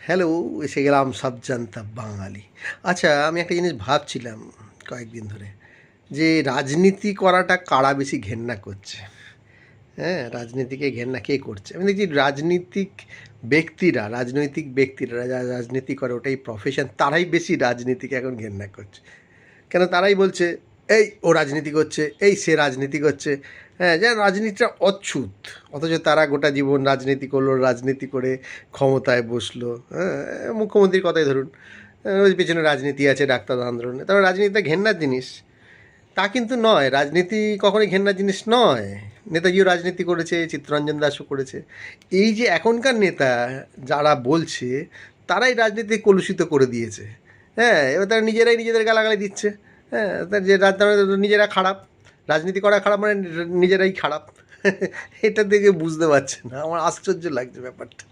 Hello, এসে গেলাম সব জানতা বাঙালি। আচ্ছা, আমি একটা জিনিস ভাবছিলাম কয়েকদিন ধরে, যে রাজনীতি করাটা কারা বেশি ঘেন্না করছে? হ্যাঁ, রাজনীতিকে ঘেন্না কে করছে? আমি দেখছি রাজনৈতিক ব্যক্তিরা যারা রাজনীতি করে ওটাই প্রফেশন, তারাই বেশি রাজনীতিকে এখন ঘেন্না করছে। কেন? তারাই বলছে, এই ও রাজনীতি করছে, এই সে রাজনীতি করছে। হ্যাঁ, যেন রাজনীতিটা অচ্ছুত। অথচ তারা গোটা জীবন রাজনীতি করলো, রাজনীতি করে ক্ষমতায় বসলো। হ্যাঁ, মুখ্যমন্ত্রীর কথাই ধরুন, ওই পেছনে রাজনীতি আছে, ডাক্তার আন্দোলনে। তবে রাজনীতিটা ঘেন্নার জিনিস তা কিন্তু নয়। রাজনীতি কখনোই ঘেন্নার জিনিস নয়। নেতাজিও রাজনীতি করেছে, চিত্তরঞ্জন দাসও করেছে। এই যে এখনকার নেতা যারা বলছে, তারাই রাজনীতি কলুষিত করে দিয়েছে। হ্যাঁ, এবার তারা নিজেরাই নিজেদের গালাগালি দিচ্ছে। হ্যাঁ, তার যে নিজেরা খারাপ, রাজনীতি করা খারাপ মানে নিজেরাই খারাপ। এটা দেখে বুঝতে পারছে না, আমার আশ্চর্য লাগছে ব্যাপারটা।